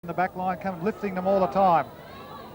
in the back line, lifting them all the time.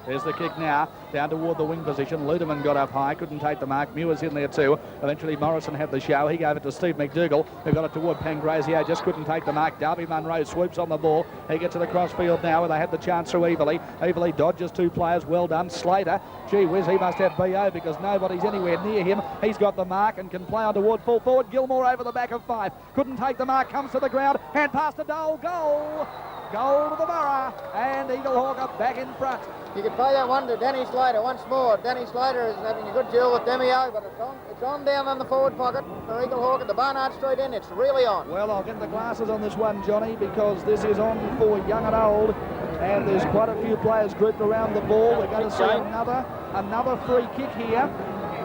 There's the kick now, down toward the wing position. Ludeman got up high, couldn't take the mark. Muir's in there too. Eventually Morrison had the show. He gave it to Steve McDougall, who got it toward Pangrazio, just couldn't take the mark. Darby Munro swoops on the ball. He gets to the crossfield now where they had the chance through Everley. Everley dodges two players, well done. Slater, gee whiz, he must have BO because nobody's anywhere near him. He's got the mark and can play on toward full forward. Gilmore over the back of 5. Couldn't take the mark, comes to the ground, hand pass to Dole, goal! Goal to the Borough, and Eaglehawk are back in front. You could play that one to Danny Slater once more. Danny Slater is having a good duel with Demio, but it's on down on the forward pocket for Eaglehawk at the Barnard Street end. It's really on. Well, I'll get the glasses on this one, Johnny, because this is on for young and old, and there's quite a few players grouped around the ball. We're going to see another free kick here.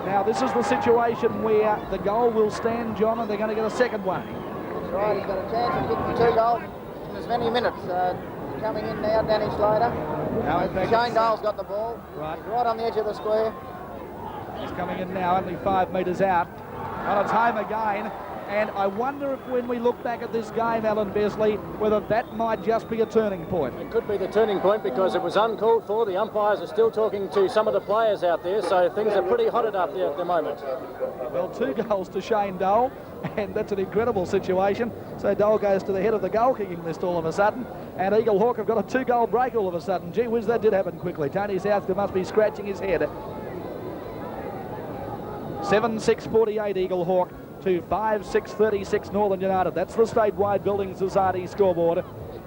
Now, this is the situation where the goal will stand, John, and they're going to get a second one. That's right, he's got a chance of kicking 2 goals in as many minutes. Coming in now, Danny Slater. Shane Dole's got the ball. Right. He's right on the edge of the square. He's coming in now, only 5 metres out. And it's home again. And I wonder if when we look back at this game, Alan Besley, whether that might just be a turning point. It could be the turning point because it was uncalled for. The umpires are still talking to some of the players out there, so things are pretty hotted up there at the moment. Well, 2 goals to Shane Dole, and that's an incredible situation. So Dole goes to the head of the goal-kicking list all of a sudden, and Eaglehawk have got a 2-goal break all of a sudden. Gee whiz, that did happen quickly. Tony Southcott must be scratching his head. 7-6-48 Eaglehawk to 5-6-36 Northern United. That's the Statewide Building Society scoreboard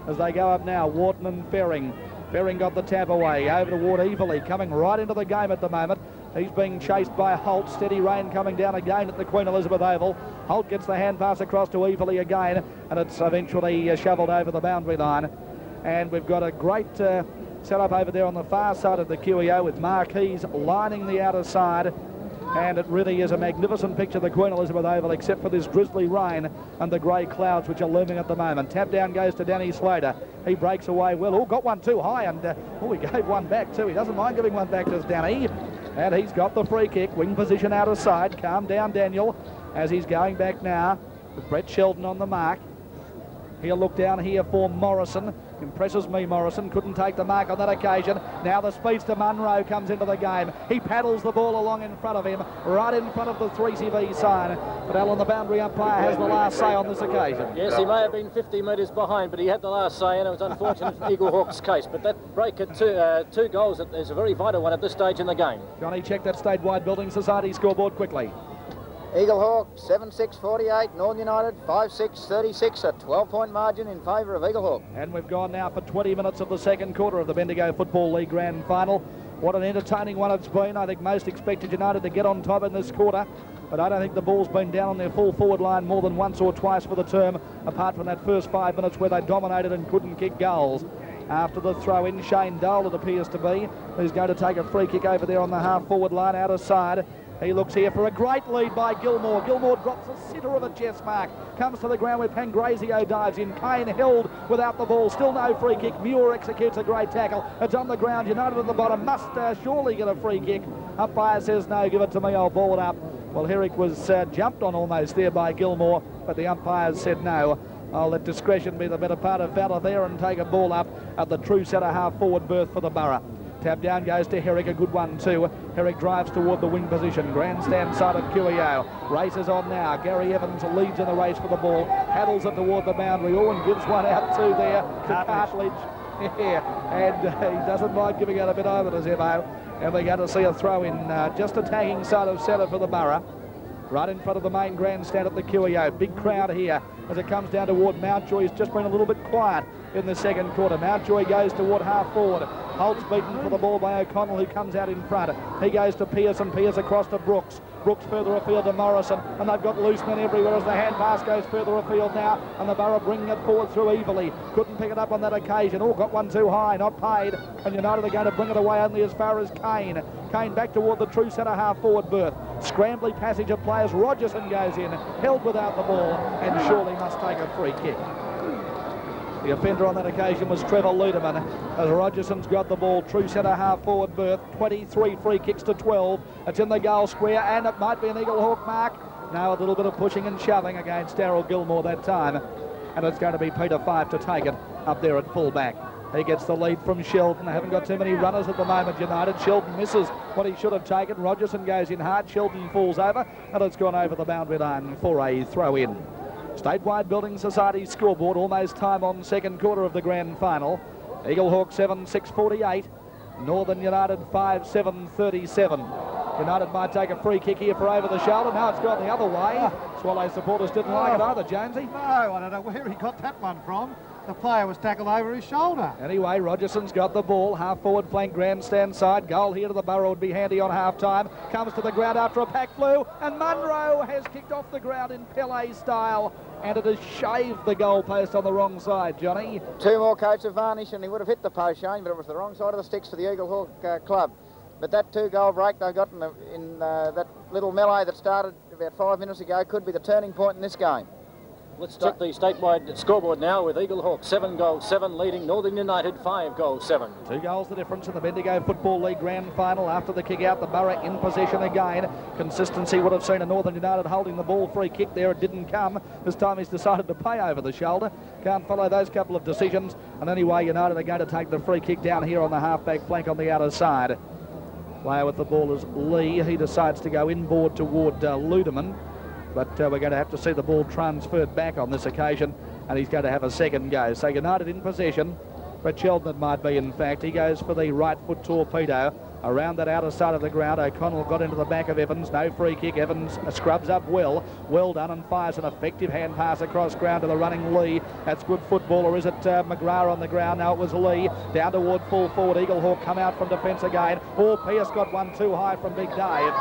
as they go up now. Wharton and Ferring. Ferring got the tap away over toward Everley, coming right into the game at the moment. He's being chased by Holt. Steady rain coming down again at the Queen Elizabeth Oval. Holt gets the hand pass across to Everley again, and it's eventually shovelled over the boundary line. And we've got a great setup over there on the far side of the QEO with marquees lining the outer side. And it really is a magnificent picture, the Queen Elizabeth Oval, except for this drizzly rain and the grey clouds which are looming at the moment. Tap down goes to Danny Slater. He breaks away well. Oh, got one too high, and he gave one back too. He doesn't mind giving one back to Danny. And he's got the free kick. Wing position out of side. Calm down, Daniel, as he's going back now with Brett Sheldon on the mark. He'll look down here for Morrison. Impresses me, Morrison. Couldn't take the mark on that occasion. Now the speedster Munro comes into the game. He paddles the ball along in front of him, right in front of the 3CV sign. But Alan, the boundary umpire, has the last say on this occasion. Yes, he may have been 50 metres behind, but he had the last say, and it was unfortunate for Eaglehawk's case. But that break at 2 goals is a very vital one at this stage in the game. Johnny, check that Statewide Building Society scoreboard quickly. Eaglehawk 7-6-48, Northern United 5-6-36, a 12-point margin in favour of Eaglehawk. And we've gone now for 20 minutes of the second quarter of the Bendigo Football League Grand Final. What an entertaining one it's been. I think most expected United to get on top in this quarter, but I don't think the ball's been down on their full forward line more than once or twice for the term, apart from that first 5 minutes where they dominated and couldn't kick goals. After the throw-in, Shane Dole, it appears to be, who's going to take a free kick over there on the half-forward line, out of side. He looks here for a great lead by Gilmore. Gilmore drops the centre of a chest mark. Comes to the ground where Pangrazio dives in. Kane held without the ball. Still no free kick. Muir executes a great tackle. It's on the ground. United at the bottom must surely get a free kick. Umpire says no, give it to me, I'll ball it up. Well, Herrick was jumped on almost there by Gilmore, but the umpires said no. I'll let discretion be the better part of valor there and take a ball up at the true centre half-forward berth for the Borough. Tap down goes to Herrick, a good one too. Herrick drives toward the wing position. Grandstand side of QEO. Races on now. Gary Evans leads in the race for the ball. Paddles it toward the boundary. Owen gives one out too there to Cartledge. Yeah, and he doesn't mind giving out a bit over to Zebo. And we're going to see a throw in just attacking side of centre for the Borough. Right in front of the main grandstand at the QEO. Big crowd here as it comes down toward Mountjoy. He's just been a little bit quiet in the second quarter. Mountjoy goes toward half forward. Holt's beaten for the ball by O'Connell, who comes out in front. He goes to Pearson. Pearce across to Brooks. Brooks further afield to Morrison, and they've got loose men everywhere as the hand pass goes further afield now, and the Borough bringing it forward through Everley. Couldn't pick it up on that occasion. Oh, got one too high, not paid, and United are going to bring it away only as far as Kane. Kane back toward the true centre half-forward berth. Scrambly passage of players. Rogerson goes in, held without the ball, and surely must take a free kick. The offender on that occasion was Trevor Ludeman, as Rogerson's got the ball, true centre half-forward berth, 23 free kicks to 12. It's in the goal square, and it might be an Eaglehawk mark. Now a little bit of pushing and shoving against Darryl Gilmore that time, and it's going to be Peter Fife to take it up there at full back. He gets the lead from Sheldon. They haven't got too many runners at the moment, United. Sheldon misses what he should have taken. Rogerson goes in hard. Sheldon falls over, and it's gone over the boundary line for a throw-in. Statewide Building Society scoreboard, almost time on second quarter of the grand final. Eagle Hawk 7:6:48. Northern United 5:7:37. United might take a free kick here for over the shoulder. Now it's gone the other way. Swallow supporters didn't like it either, Jonesy. No, I don't know where he got that one from. The player was tackled over his shoulder. Anyway, Rogerson's got the ball. Half forward flank, grandstand side. Goal here to the Borough would be handy on half time. Comes to the ground after a pack flew, and Munro has kicked off the ground in Pele style, and it has shaved the goalpost on the wrong side, Johnny. Two more coats of varnish and he would have hit the post, Shane, but it was the wrong side of the sticks for the Eagle Hawk club. But that 2-goal break they got in that little melee that started about 5 minutes ago could be the turning point in this game. Let's check the statewide scoreboard now with Eagle Hawk 7-7 leading Northern United 5-7. 2 goals the difference in the Bendigo Football League grand final. After the kick out, the Borough in possession again. Consistency would have seen a Northern United holding the ball. Free kick there, it didn't come. This time he's decided to pay over the shoulder. Can't follow those couple of decisions. And anyway, United are going to take the free kick down here on the half-back flank on the outer side. Player with the ball is Lee. He decides to go inboard toward Ludeman. But we're going to have to see the ball transferred back on this occasion, and he's going to have a second go. So United in possession. Brett Sheldon it might be, in fact. He goes for the right foot torpedo around that outer side of the ground. O'Connell got into the back of Evans. No free kick. Evans scrubs up well done, and fires an effective hand pass across ground to the running Lee. That's good football, or is it McGrath on the ground? No, it was Lee. Down toward full forward. Eagle Hawk come out from defence again. Oh, Pearce got one too high from Big Dave.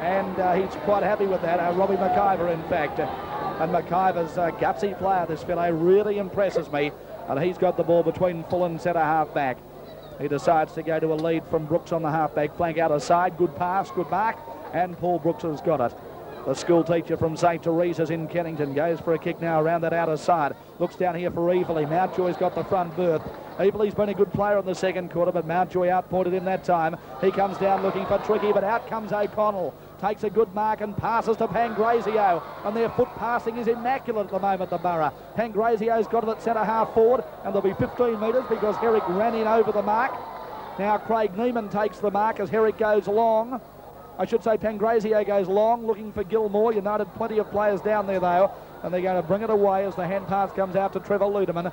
And he's quite happy with that. Robbie McIver, in fact. And McIver's a gutsy player, this fellow, really impresses me. And he's got the ball between full and centre half-back. He decides to go to a lead from Brooks on the half-back flank outer side. Good pass, good mark. And Paul Brooks has got it. The school teacher from St. Teresa's in Kennington goes for a kick now around that outer side. Looks down here for Evely. Mountjoy's got the front berth. Evely's been a good player in the second quarter, but Mountjoy outpointed him that time. He comes down looking for Tricky, but out comes O'Connell. Takes a good mark and passes to Pangrazio. And their foot passing is immaculate at the moment, the Borough. Pangrazio's got it at centre half forward, and there'll be 15 metres because Herrick ran in over the mark. Now Craig Neiman takes the mark as Herrick goes long. I should say Pangrazio goes long, looking for Gilmore. United plenty of players down there, though, and they're going to bring it away as the hand pass comes out to Trevor Ludeman.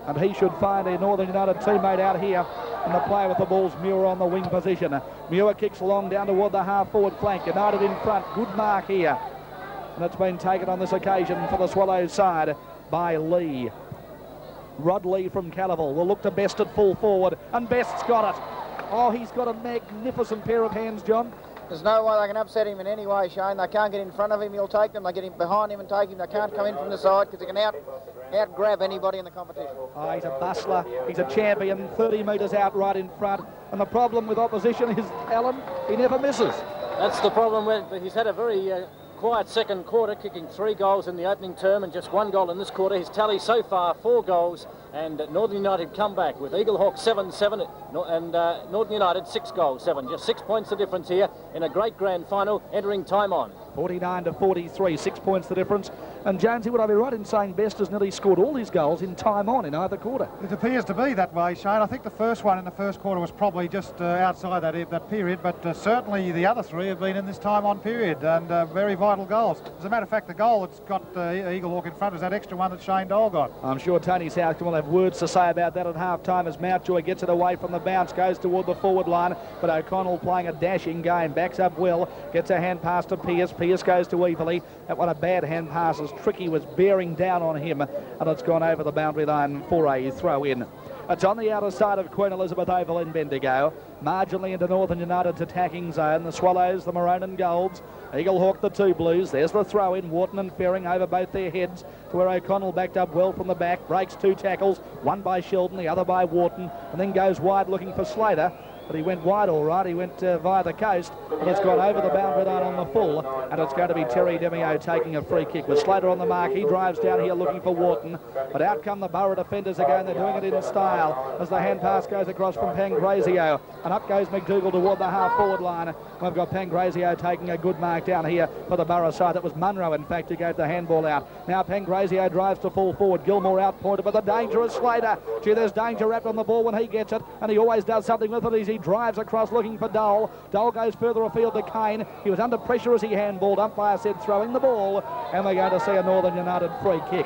And he should find a Northern United teammate out here. And the player with the ball's Muir on the wing position. Muir kicks along down toward the half-forward flank. United in front. Good mark here. And it's been taken on this occasion for the Swallows side by Lee. Rod Lee from Calaval will look to Best at full forward. And Best's got it. Oh, he's got a magnificent pair of hands, John. There's no way they can upset him in any way, Shane. They can't get in front of him, he'll take them. They get him behind him and take him. They can't come in from the side because they can out-grab anybody in the competition. Oh, he's a bustler. He's a champion. 30 metres out right in front. And the problem with opposition is, Alan, he never misses. That's the problem. He's had a very quiet second quarter, kicking 3 goals in the opening term and just 1 goal in this quarter. His tally so far, 4 goals, and Northern United come back with Eagle Hawk 7-7 and Northern United 6 goals, 7. Just 6 points the difference here in a great grand final, entering time on. 49-43, 6 points the difference. And Jonesy, would I be right in saying Best has nearly scored all his goals in time on in either quarter? It appears to be that way, Shane. I think the first one in the first quarter was probably just outside that period, but certainly the other 3 have been in this time on period, and very vital goals. As a matter of fact, the goal that's got Eagle Hawk in front is that extra one that Shane Dole got. I'm sure Tony Southcombe will have words to say about that at half-time as Mountjoy gets it away from the bounce, goes toward the forward line, but O'Connell playing a dashing game, backs up well, gets a hand pass to Pearce. Pearce goes to Evely. That one a bad hand pass as Tricky was bearing down on him, and it's gone over the boundary line for a throw-in. It's on the outer side of Queen Elizabeth Oval in Bendigo, marginally into Northern United's attacking zone. The Swallows, the maroon and golds. Eagle Hawk, the 2 blues. There's the throw-in. Wharton and Ferring over both their heads to where O'Connell backed up well from the back. Breaks 2 tackles, one by Sheldon, the other by Wharton, and then goes wide looking for Slater. but he went wide all right. He went via the coast, and it's gone over the boundary line on the full, and it's going to be Terry Demio taking a free kick. With Slater on the mark, he drives down here looking for Wharton, but out come the Borough defenders again. They're doing it in style as the hand pass goes across from Pangrazio, and up goes McDougall toward the half-forward line. We've got Pangrazio taking a good mark down here for the Borough side. That was Munro, in fact, who gave the handball out. Now Pangrazio drives to full forward. Gilmore out pointed, but the dangerous Slater. Gee, there's danger wrapped on the ball when he gets it, and he always does something with it as he drives across looking for Dole. Dole goes further afield to Kane. He was under pressure as he handballed. Umpire said throwing the ball, and we're going to see a Northern United free kick.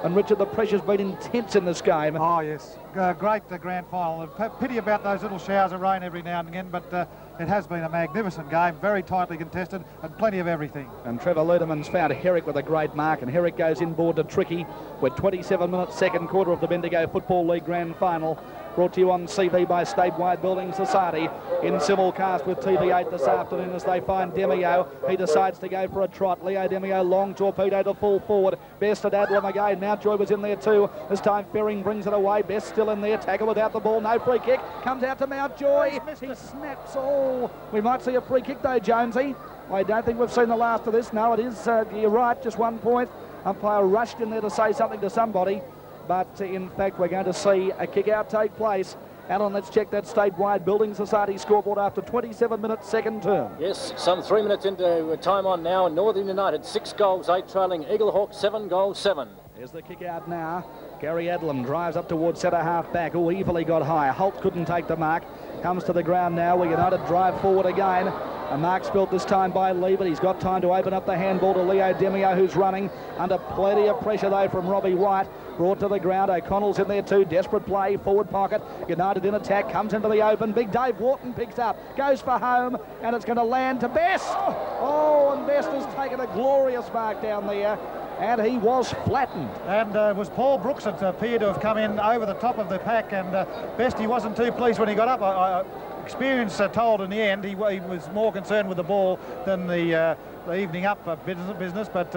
And Richard, the pressure's been intense in this game. Oh yes, great grand final. Pity about those little showers of rain every now and again, but it has been a magnificent game, very tightly contested and plenty of everything. And Trevor Ludeman's found Herrick with a great mark, and Herrick goes inboard to Tricky with 27 minutes, second quarter of the Bendigo Football League Grand Final. Brought to you on CV by Statewide Building Society in simulcast with TV8 this afternoon as they find Demio. He decides to go for a trot. Leo Demio, long torpedo to full forward. Best at Adlam again. Mountjoy was in there too. This time Ferring brings it away. Best still in there. Tackle without the ball. No free kick. Comes out to Mountjoy. He snaps all. We might see a free kick though, Jonesy. I don't think we've seen the last of this. No, it is. You're right. Just 1 point. Umpire rushed in there to say something to somebody. But in fact, we're going to see a kick-out take place. Alan, let's check that Statewide Building Society scoreboard after 27 minutes, second term. Yes, some 3 minutes into time on now. Northern United 6 goals, 8 trailing. Eaglehawk 7 goals, 7. Here's the kick-out now. Gary Adlam drives up towards centre half back. Oh, evilly got high. Holt couldn't take the mark. Comes to the ground now where United drive forward again. A mark spilled this time by Lee, but he's got time to open up the handball to Leo Demio, who's running under plenty of pressure though from Robbie White. Brought to the ground. O'Connell's in there too. Desperate play. Forward pocket. United in attack. Comes into the open. Big Dave Wharton picks up. Goes for home. And it's going to land to Best. Oh, and Best has taken a glorious mark down there. And he was flattened. And it was Paul Brooks that appeared to have come in over the top of the pack. And Best, he wasn't too pleased when he got up. Experience told in the end he was more concerned with the ball than the evening up business. But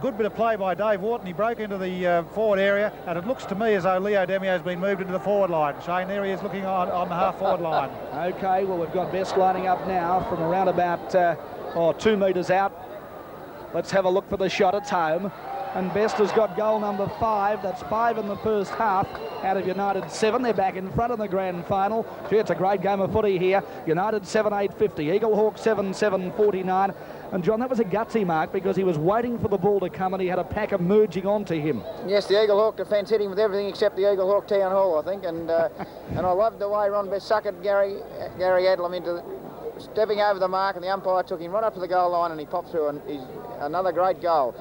good bit of play by Dave Wharton. He broke into the forward area, and it looks to me as though Leo Demio has been moved into the forward line. Shane, there he is looking on the half-forward line. OK, well, we've got Best lining up now from around about 2 metres out. Let's have a look for the shot. It's home. And Best has got goal number 5. That's 5 in the first half out of United 7. They're back in front of the grand final. Gee, it's a great game of footy here. United 7-8-50. Eaglehawk 7-7-49. And John, that was a gutsy mark because he was waiting for the ball to come and he had a pack emerging onto him. Yes, the Eaglehawk defence hit him with everything except the Eaglehawk Town Hall, I think. And and I loved the way Ron Best suckered Gary Adlam into stepping over the mark, and the umpire took him right up to the goal line and he popped through, and he's another great goal.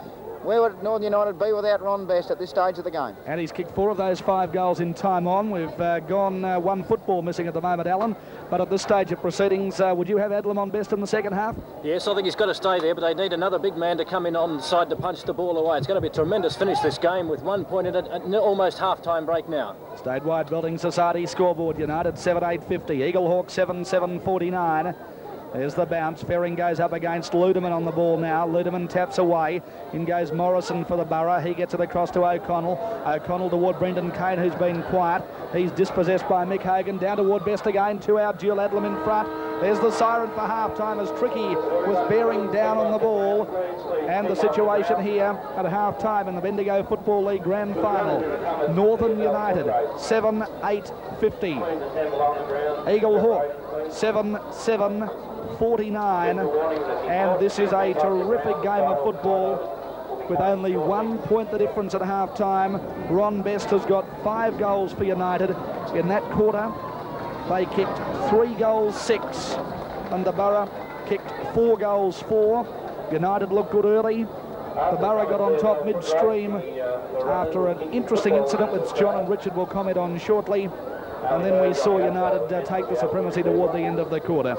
Where would Northern United be without Ron Best at this stage of the game? And he's kicked 4 of those 5 goals in time on. We've gone 1 football missing at the moment, Alan. But at this stage of proceedings, would you have Adlam on Best in the second half? Yes, I think he's got to stay there, but they need another big man to come in on side to punch the ball away. It's going to be a tremendous finish, this game, with 1 point in it at almost half-time break now. Statewide Building Society scoreboard. United 7-8-50. Eaglehawk 7-7-49. There's the bounce. Ferring goes up against Ludeman on the ball now. Ludeman taps away. In goes Morrison for the Borough. He gets it across to O'Connell. O'Connell toward Brendan Kane, who's been quiet. He's dispossessed by Mick Hogan. Down toward Best again. 2-out duel. Adlam in front. There's the siren for half-time as Tricky was bearing down on the ball. And the situation here at half-time in the Bendigo Football League Grand Final. Northern United 7-8-50. Eaglehawk 7-7-49, and this is a terrific game of football with only 1 point the difference at half-time. Ron Best has got 5 goals for United. In that quarter, they kicked 3 goals 6, and the Borough kicked 4 goals 4. United looked good early. The Borough got on top midstream after an interesting incident which John and Richard will comment on shortly. And then we saw United take the supremacy toward the end of the quarter.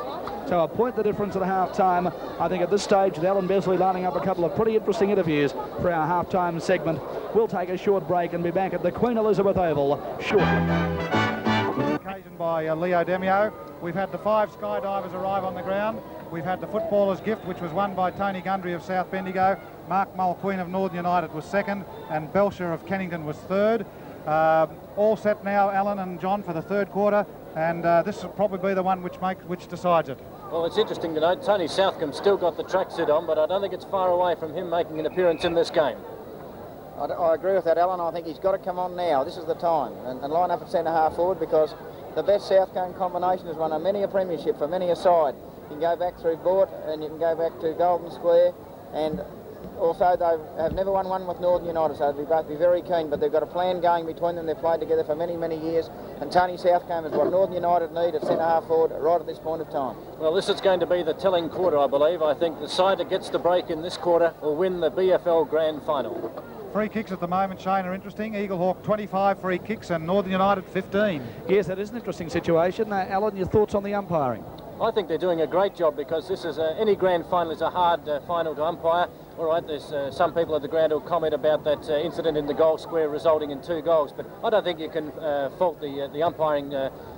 So a point the difference at half-time. I think at this stage, with Alan Besley lining up a couple of pretty interesting interviews for our half-time segment. We'll take a short break and be back at the Queen Elizabeth Oval shortly. Occasioned by Leo Demio. We've had the 5 skydivers arrive on the ground. We've had the footballer's gift, which was won by Tony Gundry of South Bendigo. Mark Mulqueen of Northern United was second, and Belcher of Kennington was third. All set now, Alan and John, for the third quarter, and this will probably be the one which decides it. Well, it's interesting to note Tony Southcome's still got the tracksuit on, but I don't think it's far away from him making an appearance in this game. I agree with that, Alan. I think he's got to come on now. This is the time, and line up at centre half forward, because the best Southcombe combination has won many a premiership for many a side. You can go back through Bort, and you can go back to Golden Square, and also they have never won one with Northern United, so they'll both be very keen, but they've got a plan going between them. They've played together for many, many years, and Tony Southcombe is what Northern United need at centre half forward right at this point of time. Well, this is going to be the telling quarter, I believe. I think the side that gets the break in this quarter will win the BFL Grand Final. Free kicks at the moment, Shane, are interesting. Eagle Hawk 25 free kicks and Northern United 15. Yes, that is an interesting situation. Alan, your thoughts on the umpiring? I think they're doing a great job, because this is any grand final is a hard final to umpire. All right, there's some people at the ground who'll comment about that incident in the goal square resulting in 2 goals, but I don't think you can fault the umpiring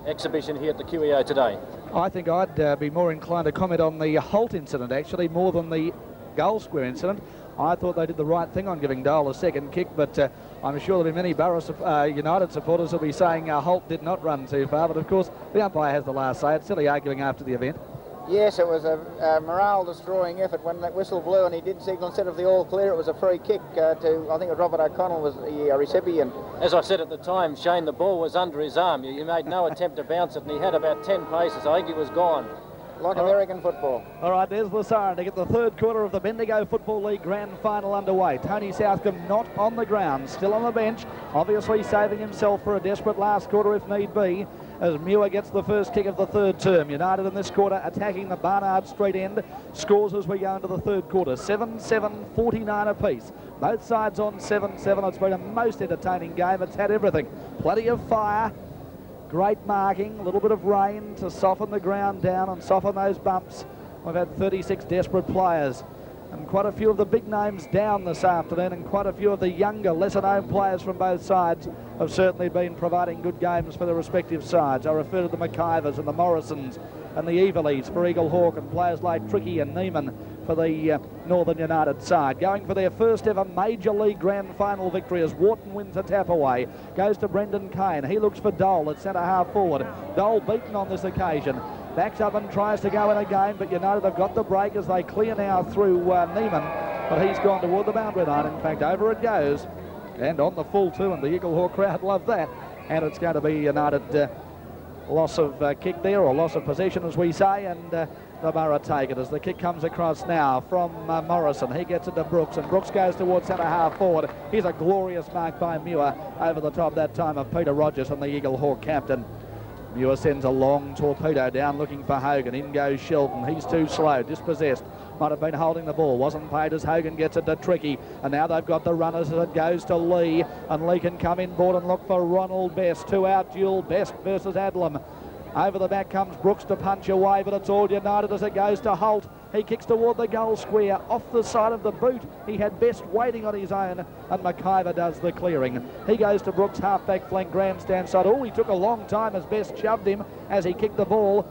exhibition here at the QEO today. I think I'd be more inclined to comment on the Holt incident, actually, more than the goal square incident. I thought they did the right thing on giving Dole a second kick, but I'm sure there'll be many Borough United supporters who'll be saying Holt did not run too far, but of course the umpire has the last say. It's silly arguing after the event. Yes, it was a morale-destroying effort when that whistle blew, and he did signal instead of the all clear, it was a free kick to, I think it was Robert O'Connell was the recipient. As I said at the time, Shane, the ball was under his arm. You made no attempt to bounce it, and he had about 10 paces. I think he was gone. Like American football. All right, there's the siren to get the third quarter of the Bendigo Football League Grand Final underway. Tony Southcombe not on the ground, still on the bench, obviously saving himself for a desperate last quarter if need be, as Muir gets the first kick of the third term. United in this quarter attacking the Barnard Street end. Scores as we go into the third quarter, 7-7, 49 apiece. Both sides on 7-7. It's been a most entertaining game. It's had everything. Plenty of fire. Great marking, a little bit of rain to soften the ground down and soften those bumps. We've had 36 desperate players, and quite a few of the big names down this afternoon, and quite a few of the younger, lesser-known players from both sides have certainly been providing good games for the respective sides. I refer to the McIvers and the Morrisons and the Everleys for Eagle Hawk, and players like Tricky and Neiman for the Northern United side. Going for their first ever Major League Grand Final victory as Wharton wins a tap away. Goes to Brendan Kane. He looks for Dole at centre half forward. Dole beaten on this occasion. Backs up and tries to go in again, but United have got the break as they clear now through Neiman. But he's gone toward the boundary line. In fact, over it goes. And on the full too, and the Eagle Hawk crowd love that. And it's going to be United loss of kick there, or loss of possession as we say, and the Borough take it as the kick comes across now from Morrison. He gets it to Brooks, and Brooks goes towards centre half forward. Here's a glorious mark by Muir over the top that time of Peter Rogers and the Eagle Hawk captain. Muir sends a long torpedo down looking for Hogan. In goes Sheldon. He's too slow, dispossessed. Might have been holding the ball. Wasn't paid as Hogan gets it to Tricky. And now they've got the runners as it goes to Lee. And Lee can come in board and look for Ronald Best. 2-out duel, Best versus Adlam. Over the back comes Brooks to punch away, but it's all United as it goes to Holt. He kicks toward the goal square, off the side of the boot. He had Best waiting on his own, and McIver does the clearing. He goes to Brooks, half-back flank, grandstand side. Oh, he took a long time as Best shoved him as he kicked the ball.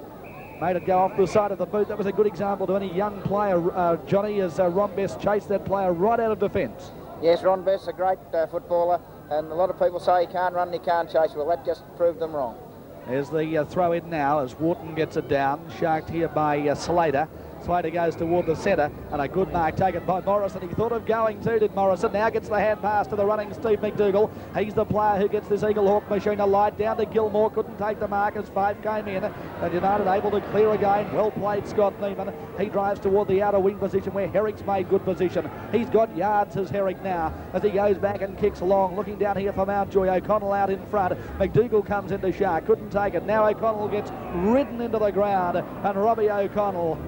Made it go off the side of the boot. That was a good example to any young player, Johnny, as Ron Best chased that player right out of defence. Yes, Ron Best's a great footballer, and a lot of people say he can't run and he can't chase. Well, that just proved them wrong. There's the throw in now as Wharton gets it down. Sharked here by Slater. Slater goes toward the centre, and a good mark taken by Morrison. He thought of going too, did Morrison. Now gets the hand pass to the running Steve McDougall. He's the player who gets this Eagle Hawk machine alight. Down to Gilmore, couldn't take the mark as 5 came in. And United able to clear again. Well played, Scott Neiman. He drives toward the outer wing position where Herrick's made good position. He's got yards as Herrick now as he goes back and kicks long. Looking down here for Mountjoy. O'Connell out in front. McDougall comes into Shark. Couldn't take it. Now O'Connell gets ridden into the ground. And Robbie O'Connell,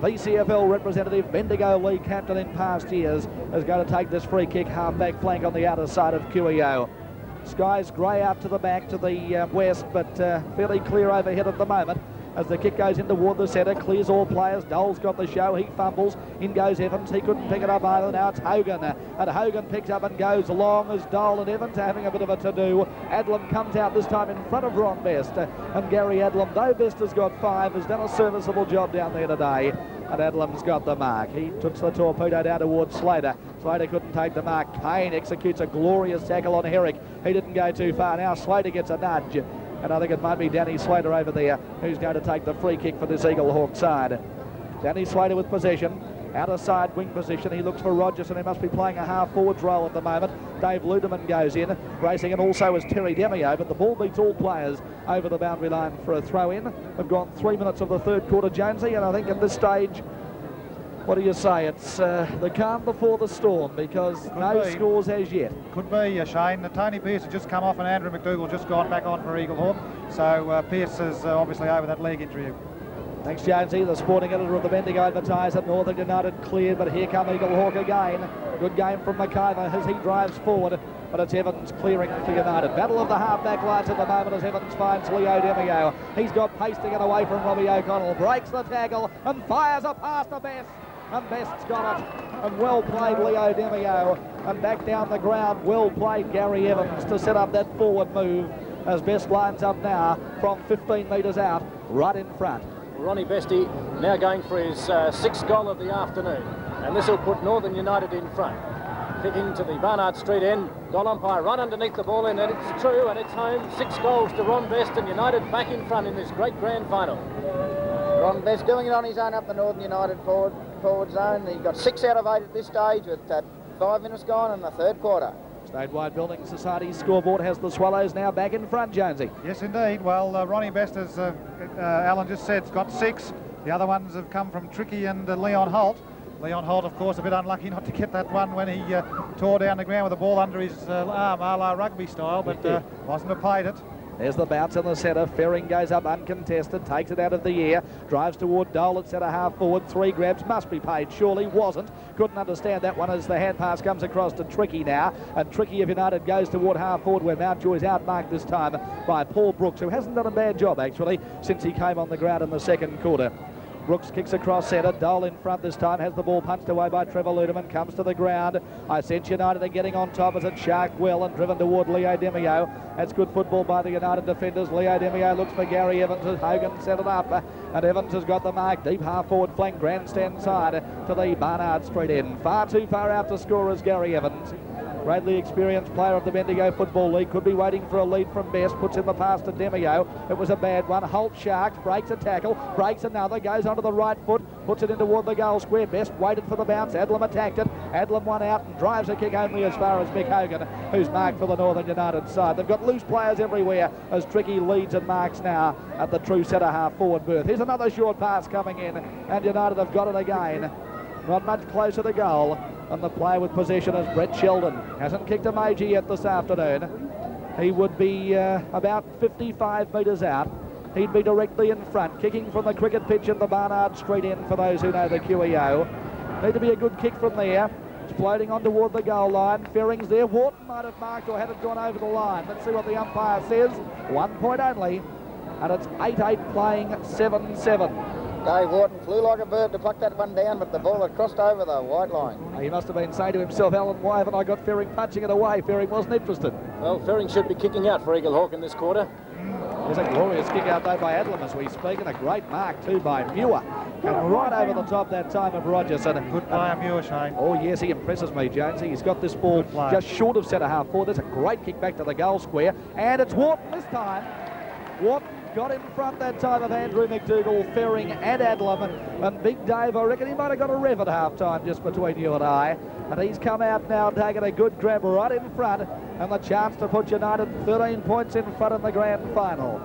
VCFL representative, Bendigo League captain in past years, is going to take this free kick half-back flank on the outer side of QEO. Skies grey out to the back to the west, but fairly clear overhead at the moment. As the kick goes in toward the centre, clears all players. Dole's got the show. He fumbles. In goes Evans. He couldn't pick it up either. Now it's Hogan. And Hogan picks up and goes long as Dole and Evans are having a bit of a to-do. Adlam comes out this time in front of Ron Best. And Gary Adlam, though Best has got 5, has done a serviceable job down there today. And Adlam's got the mark. He took the torpedo down towards Slater. Slater couldn't take the mark. Kane executes a glorious tackle on Herrick. He didn't go too far. Now Slater gets a nudge. And I think it might be Danny Slater over there who's going to take the free kick for this Eagle Hawk side. Danny Slater with possession. Outer side wing position. He looks for Rogers, and he must be playing a half-forwards role at the moment. Dave Ludeman goes in. Racing in also is Terry Demio, but the ball beats all players over the boundary line for a throw-in. We've gone 3 minutes of the third quarter, Jonesy, and I think at this stage, what do you say? It's the calm before the storm, because no scores as yet. Could be, Shane. Tony Pearce has just come off, and Andrew McDougall just gone back on for Eagle Hawk. So Pearce is obviously over that leg injury. Thanks, Jonesy. The sporting editor of the Bendigo Advertiser. Northern United cleared, but here come Eagle Hawk again. Good game from McIver as he drives forward, but it's Evans clearing for United. Battle of the half-back lines at the moment as Evans finds Leo Demio. He's got pace to get away from Robbie O'Connell. Breaks the tackle and fires a pass to Best. And Best's got it. And well played Leo Demio. And back down the ground, well played Gary Evans to set up that forward move as Best lines up now from 15 metres out, right in front. Ronnie Bestie now going for his sixth goal of the afternoon, and this will put Northern United in front. Kicking to the Barnard Street end, goal umpire run underneath the ball, and it's true, and it's home. 6 goals to Ron Best, and United back in front in this great grand final. Ron Best doing it on his own up the Northern United forward zone. He got 6 out of 8 at this stage with 5 minutes gone in the third quarter. Statewide Building Society scoreboard has the Swallows now back in front, Jonesy. Yes, indeed. Well, Ronnie Best, as Alan just said, has got 6. The other ones have come from Tricky and Leon Holt. Leon Holt, of course, a bit unlucky not to get that one when he tore down the ground with the ball under his arm, a la rugby style, but wasn't have paid it. There's the bounce in the centre. Ferring goes up uncontested, takes it out of the air, drives toward Dole at centre half forward. 3 grabs, must be paid, surely wasn't. Couldn't understand that one as the hand pass comes across to Tricky now. And Tricky of United goes toward half forward where Mountjoy's outmarked this time by Paul Brooks, who hasn't done a bad job actually since he came on the ground in the second quarter. Brooks kicks across centre. Dole in front this time. Has the ball punched away by Trevor Ludeman. Comes to the ground. I sense United are getting on top as it sharked well and driven toward Leo Demio. That's good football by the United defenders. Leo Demio looks for Gary Evans as Hogan set it up. And Evans has got the mark. Deep half forward flank. Grandstand side to the Barnard Street end. Far too far out to score as Gary Evans. Greatly experienced player of the Bendigo Football League. Could be waiting for a lead from Best. Puts in the pass to Demio. It was a bad one. Holt sharks. Breaks a tackle. Breaks another. Goes onto the right foot. Puts it in toward the goal square. Best waited for the bounce. Adlam attacked it. Adlam won out and drives a kick only as far as Mick Hogan, who's marked for the Northern United side. They've got loose players everywhere as Tricky leads and marks now at the true centre half forward berth. Here's another short pass coming in, and United have got it again. Not much closer to goal. And the player with possession is Brett Sheldon. Hasn't kicked a major yet this afternoon. He would be about 55 metres out. He'd be directly in front, kicking from the cricket pitch in the Barnard Street end for those who know the QEO. Need to be a good kick from there. It's floating on toward the goal line. Ferring's there. Wharton might have marked or had it gone over the line. Let's see what the umpire says. 1 point only. And it's 8-8 playing 7-7. Dave Wharton flew like a bird to pluck that one down, but the ball had crossed over the white line. He must have been saying to himself, Alan, why haven't I got Ferring punching it away? Ferring wasn't interested. Well, Ferring should be kicking out for Eagle Hawk in this quarter. There's a glorious kick out though by Adlam as we speak, and a great mark too by Muir. And right over the top that time of Rogers. And good player, Muir, Shane. Oh yes, he impresses me, Jonesy. He's got this ball just short of centre half forward. There's a great kick back to the goal square, and it's Wharton this time. Wharton got in front that time of Andrew McDougall, Ferring and Adlam, and Big Dave, I reckon he might have got a rev at half-time just between you and I. And he's come out now taking a good grab right in front, and the chance to put United 13 points in front in the grand final.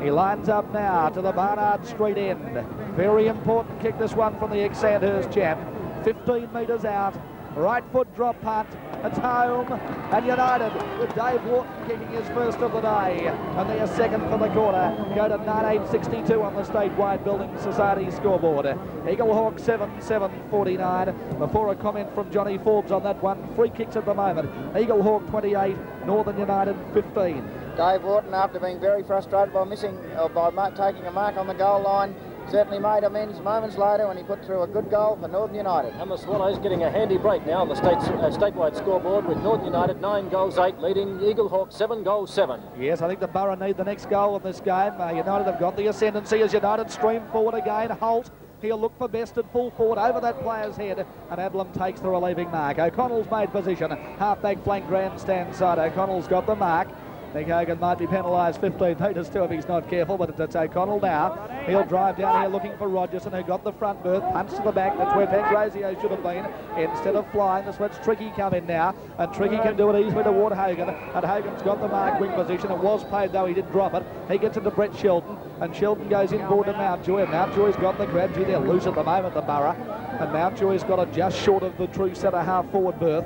He lines up now to the Barnard Street end. Very important kick, this one from the ex-Sandhurst champ. 15 metres out. Right foot drop punt. It's home. And United, with Dave Wharton kicking his first of the day. And they're second for the quarter. Go to 1962 on the Statewide Building Society scoreboard. Eagle Hawk 7-7-49. Before a comment from Johnny Forbes on that one. Free kicks at the moment. Eagle Hawk 28, Northern United 15. Dave Wharton, after being very frustrated by taking a mark on the goal line, certainly made amends moments later when he put through a good goal for Northern United. And the Swallows getting a handy break now on the statewide scoreboard with Northern United 9 goals 8, leading Eagle Hawk 7 goals 7. Yes, I think the Borough need the next goal in this game. United have got the ascendancy as United stream forward again. Holt He'll look for best at full forward over that player's head, and Adlam takes the relieving mark. O'Connell's made position, half-back flank grandstand side. O'Connell's got the mark. Nick Hogan might be penalised 15 metres too if he's not careful, but it's O'Connell now. He'll drive down here looking for Rogerson, who got the front berth, punch to the back. That's where Pangrazio should have been. Instead of flying, that's where Tricky come in now, and Tricky can do it easily toward Hogan, and Hogan's got the mark wing position. It was paid though, he did drop it. He gets into Brett Sheldon, and Sheldon goes inboard to Mountjoy, and Mountjoy's got the grab. Gee, they're loose at the moment, the Borough, and Mountjoy's got it just short of the true centre half forward berth.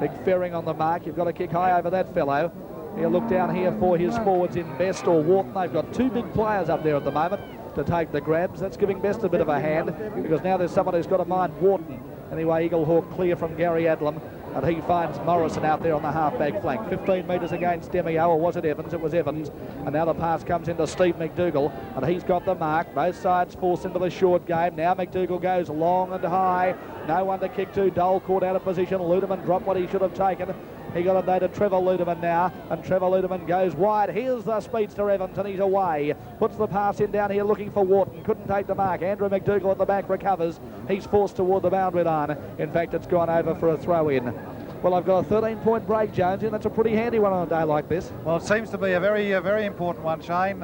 Big Ferring on the mark. You've got to kick high over that fellow. He'll look down here for his forwards in Best or Wharton. They've got two big players up there at the moment to take the grabs. That's giving Best a bit of a hand, because now there's someone who's got to mind Wharton. Anyway, Eagle Hawk clear from Gary Adlam, and he finds Morrison out there on the half-back flank. 15 metres against Demio, or was it Evans? It was Evans. And now the pass comes into Steve McDougall, and he's got the mark. Both sides force into the short game. Now McDougall goes long and high. No one to kick to. Dole caught out of position. Ludeman dropped what he should have taken. He got it there to Trevor Ludeman now, and Trevor Ludeman goes wide. Here's the speedster Evans, and he's away. Puts the pass in down here looking for Wharton. Couldn't take the mark. Andrew McDougall at the back recovers. He's forced toward the boundary line. In fact, it's gone over for a throw-in. Well, I've got a 13-point break, Jonesy, and that's a pretty handy one on a day like this. Well, it seems to be a very important one, Shane.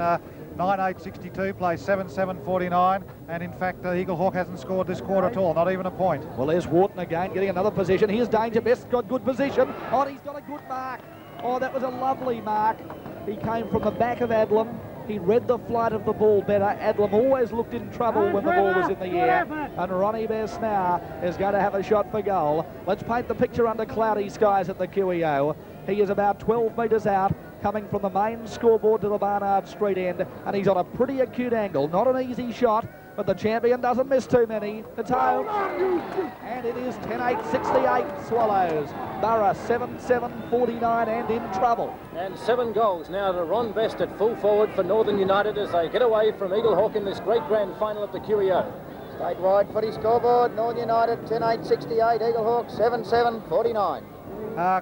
9-8-62 plays 7-7-49, and in fact Eagle Hawk hasn't scored this quarter at all, not even a point. Well, there's Wharton again getting another position. Here's Danger. Best got good position. Oh, and he's got a good mark. Oh, that was a lovely mark. He came from the back of Adlam. He read the flight of the ball better. Adlam always looked in trouble when the ball was in the air. And Ronnie Best now is going to have a shot for goal. Let's paint the picture under cloudy skies at the QEO. He is about 12 metres out, coming from the main scoreboard to the Barnard Street end, and he's on a pretty acute angle. Not an easy shot, but the champion doesn't miss too many. It's home, and it is 10-8-68 Swallows. Borough 7-7-49 and in trouble. And 7 goals now to Ron Best at full forward for Northern United as they get away from Eagle Hawk in this great grand final of the QEO. Statewide footy scoreboard, Northern United 10-8-68, Eagle Hawk 7-7-49.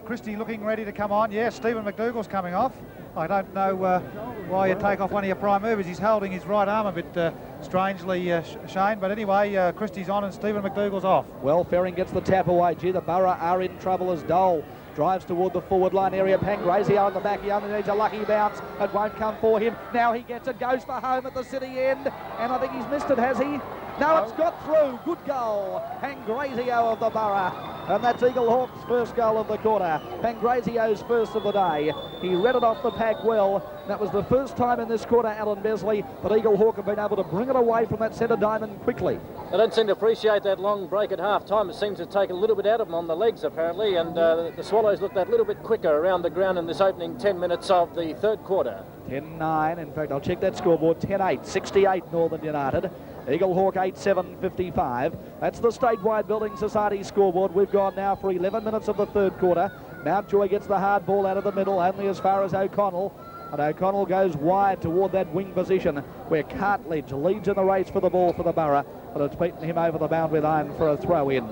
Christie looking ready to come on. Yes, Stephen McDougall's coming off. I don't know why you take off one of your prime movers. He's holding his right arm a bit strangely, Shane. But anyway, Christie's on and Stephen McDougall's off. Well, Ferring gets the tap away. Gee, the Borough are in trouble as Dole drives toward the forward line area. Pangrazio on the back. He only needs a lucky bounce. It won't come for him. Now he gets it. Goes for home at the city end. And I think he's missed it, has he? No, it's got through. Good goal. Pangrazio of the Borough. And that's Eagle Hawk's first goal of the quarter. Pangrazio's first of the day. He read it off the pack well. That was the first time in this quarter, Alan Besley, that Eagle Hawk have been able to bring it away from that centre diamond quickly. They don't seem to appreciate that long break at half-time. It seems to take a little bit out of them on the legs, apparently, and the Swallows looked that little bit quicker around the ground in this opening 10 minutes of the third quarter. 10-9. In fact, I'll check that scoreboard. 10-8. Northern United. Eagle Hawk 8-7-55. That's the Statewide Building Society scoreboard. We've gone now for 11 minutes of the third quarter. Mountjoy gets the hard ball out of the middle, only as far as O'Connell. And O'Connell goes wide toward that wing position where Cartledge leads in the race for the ball for the Borough, but it's beaten him over the boundary line for a throw-in.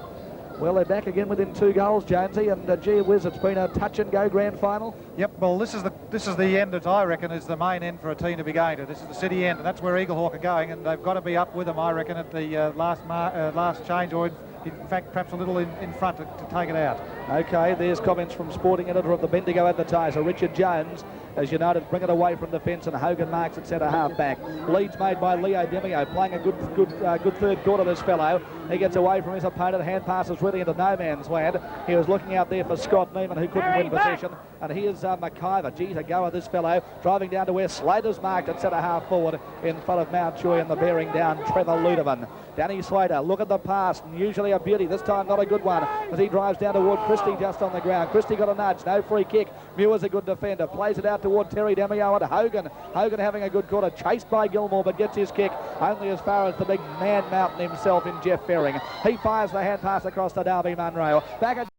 Well, they're back again within 2 goals, Jonesy, and gee whiz, it's been a touch-and-go grand final. Yep, well, this is the end that I reckon is the main end for a team to be going to. This is the city end, and that's where Eagle Hawk are going, and they've got to be up with them, I reckon, at the last change, or in fact, perhaps a little in front to take it out. OK, there's comments from sporting editor of the Bendigo Advertiser, Richard Jones, as United bring it away from the fence, and Hogan marks at centre half back. Leads made by Leo Demio, playing a good third quarter, this fellow. He gets away from his opponent. Hand passes really into no man's land. He was looking out there for Scott Neiman, who couldn't win possession. And here's McIver. Geez, a go of this fellow. Driving down to where Slater's marked at centre half forward in front of Mountjoy and the bearing down Trevor Ludeman. Danny Slater, look at the pass. Usually a beauty. This time not a good one as he drives down toward Christie just on the ground. Christie got a nudge. No free kick. Muir's a good defender. Plays it out toward Terry Demio and Hogan. Hogan having a good quarter. Chased by Gilmore but gets his kick only as far as the big man mountain himself in Jeff Ferring. He fires the hand pass across to Darby Munro. Back at